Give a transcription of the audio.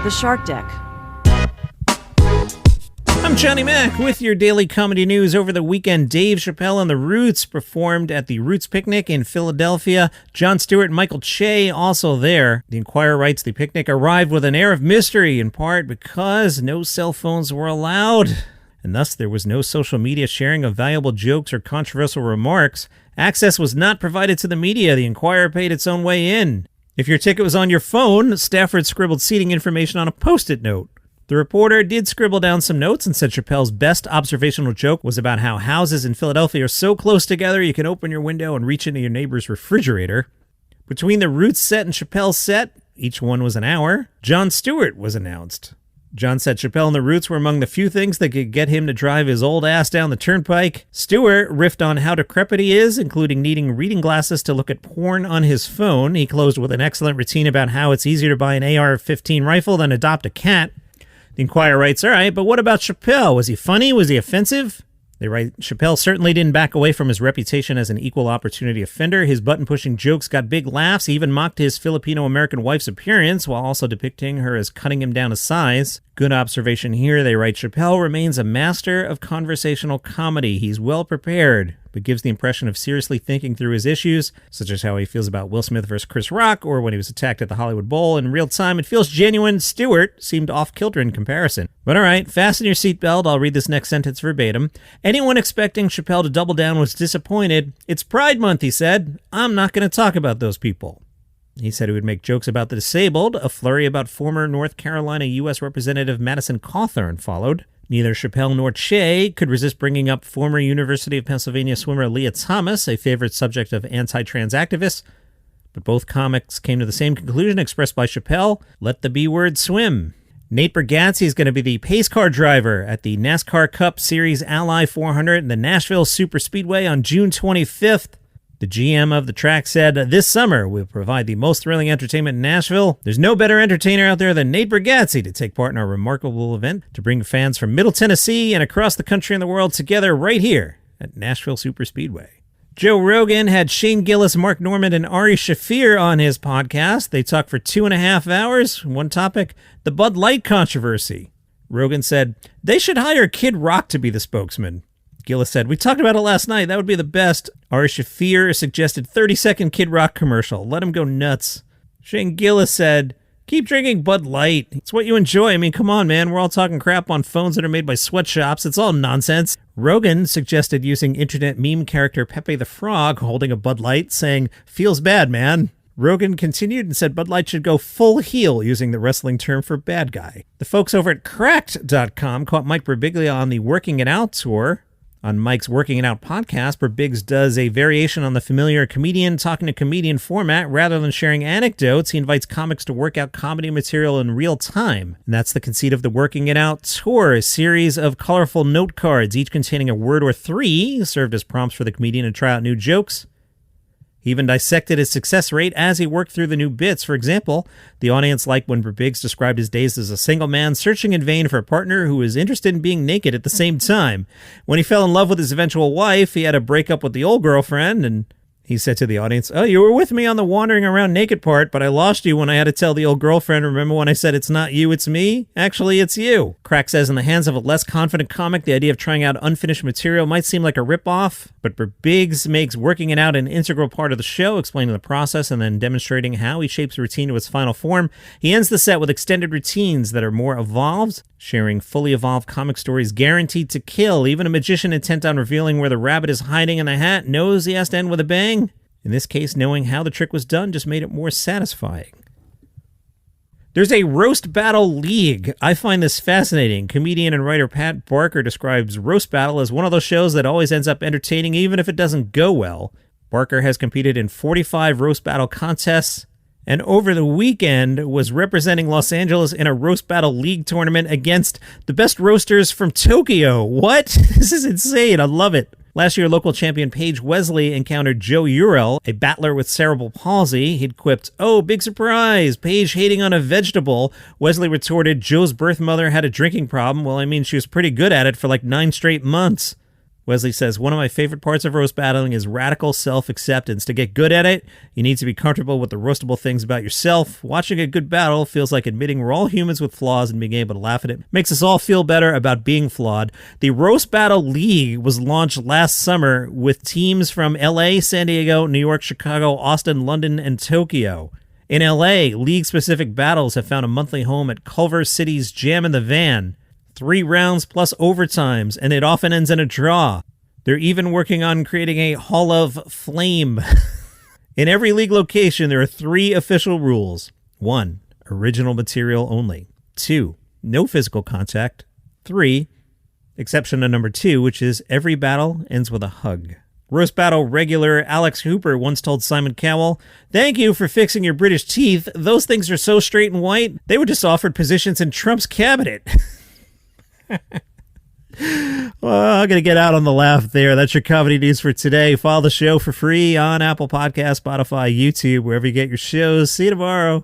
The Shark Deck. I'm Johnny Mac with your daily comedy news. Over the weekend, Dave Chappelle and the Roots performed at the Roots Picnic in Philadelphia. Jon Stewart and Michael Che also there. The Inquirer writes the picnic arrived with an air of mystery, in part because no cell phones were allowed, and thus there was no social media sharing of valuable jokes or controversial remarks. Access was not provided to the media. The Inquirer paid its own way in. If your ticket was on your phone, Stafford scribbled seating information on a Post-it note. The reporter did scribble down some notes and said Chappelle's best observational joke was about how houses in Philadelphia are so close together you can open your window and reach into your neighbor's refrigerator. Between the Roots set and Chappelle's set, each one was an hour, Jon Stewart was announced. Jon said Chappelle and the Roots were among the few things that could get him to drive his old ass down the turnpike. Stewart riffed on how decrepit he is, including needing reading glasses to look at porn on his phone. He closed with an excellent routine about how it's easier to buy an AR-15 rifle than adopt a cat. The Inquirer writes, all right, but what about Chappelle? Was he funny? Was he offensive? They write, Chappelle certainly didn't back away from his reputation as an equal opportunity offender. His button-pushing jokes got big laughs. He even mocked his Filipino-American wife's appearance while also depicting her as cutting him down to size. Good observation here. They write, Chappelle remains a master of conversational comedy. He's well prepared, but gives the impression of seriously thinking through his issues, such as how he feels about Will Smith versus Chris Rock, or when he was attacked at the Hollywood Bowl. In real time, it feels genuine. Stewart seemed off-kilter in comparison. But all right, fasten your seatbelt. I'll read this next sentence verbatim. Anyone expecting Chappelle to double down was disappointed. It's Pride Month, he said. I'm not going to talk about those people. He said he would make jokes about the disabled. A flurry about former North Carolina U.S. Representative Madison Cawthorn followed. Neither Chappelle nor Che could resist bringing up former University of Pennsylvania swimmer Leah Thomas, a favorite subject of anti-trans activists. But both comics came to the same conclusion expressed by Chappelle: let the B word swim. Nate Bargatze is going to be the pace car driver at the NASCAR Cup Series Ally 400 in the Nashville Superspeedway on June 25th. The GM of the track said, this summer we'll provide the most thrilling entertainment in Nashville. There's no better entertainer out there than Nate Bargatze to take part in our remarkable event to bring fans from Middle Tennessee and across the country and the world together right here at Nashville Superspeedway. Joe Rogan had Shane Gillis, Mark Normand, and Ari Shaffir on his podcast. They talked for 2.5 hours. One topic, the Bud Light controversy. Rogan said, they should hire Kid Rock to be the spokesman. Gillis said, we talked about it last night. That would be the best. Ari Shaffir suggested 30-second Kid Rock commercial. Let him go nuts. Shane Gillis said, keep drinking Bud Light. It's what you enjoy. I mean, come on, man. We're all talking crap on phones that are made by sweatshops. It's all nonsense. Rogan suggested using internet meme character Pepe the Frog holding a Bud Light, saying, feels bad, man. Rogan continued and said Bud Light should go full heel, using the wrestling term for bad guy. The folks over at Cracked.com caught Mike Birbiglia on the Working It Out tour. On Mike's Working It Out podcast, Birbiglia does a variation on the familiar comedian talking to comedian format. Rather than sharing anecdotes, he invites comics to work out comedy material in real time. And that's the conceit of the Working It Out tour, a series of colorful note cards, each containing a word or three, served as prompts for the comedian to try out new jokes. He even dissected his success rate as he worked through the new bits. For example, the audience liked when Birbiglia described his days as a single man searching in vain for a partner who was interested in being naked at the same time. When he fell in love with his eventual wife, he had to break up with the old girlfriend, and he said to the audience, oh, you were with me on the wandering around naked part, but I lost you when I had to tell the old girlfriend, remember when I said it's not you, it's me? Actually, it's you. Crack says in the hands of a less confident comic, the idea of trying out unfinished material might seem like a ripoff, but Birbiglia makes Working It Out an integral part of the show, explaining the process and then demonstrating how he shapes a routine to its final form. He ends the set with extended routines that are more evolved, sharing fully evolved comic stories guaranteed to kill. Even a magician intent on revealing where the rabbit is hiding in the hat knows he has to end with a bang. In this case, knowing how the trick was done just made it more satisfying. There's a roast battle league. I find this fascinating. Comedian and writer Pat Barker describes Roast Battle as one of those shows that always ends up entertaining even if it doesn't go well. Barker has competed in 45 Roast Battle contests, and over the weekend was representing Los Angeles in a Roast Battle League tournament against the best roasters from Tokyo. What? This is insane. I love it. Last year, local champion Paige Wesley encountered Joe Urel, a battler with cerebral palsy. He'd quipped, oh, big surprise, Paige hating on a vegetable. Wesley retorted, Joe's birth mother had a drinking problem. Well, I mean, she was pretty good at it for like 9 straight months. Wesley says, one of my favorite parts of roast battling is radical self-acceptance. To get good at it, you need to be comfortable with the roastable things about yourself. Watching a good battle feels like admitting we're all humans with flaws and being able to laugh at it makes us all feel better about being flawed. The Roast Battle League was launched last summer with teams from LA, San Diego, New York, Chicago, Austin, London, and Tokyo. In LA, league-specific battles have found a monthly home at Culver City's Jam in the Van. 3 rounds plus overtimes, and it often ends in a draw. They're even working on creating a Hall of Flame. In every league location, there are 3 official rules. 1, original material only. 2, no physical contact. 3, exception to number 2, which is every battle ends with a hug. Roast Battle regular Alex Hooper once told Simon Cowell, "Thank you for fixing your British teeth. Those things are so straight and white, they were just offered positions in Trump's cabinet." Well, I'm going to get out on the laugh there. That's your comedy news for today. Follow the show for free on Apple Podcasts, Spotify, YouTube, wherever you get your shows. See you tomorrow.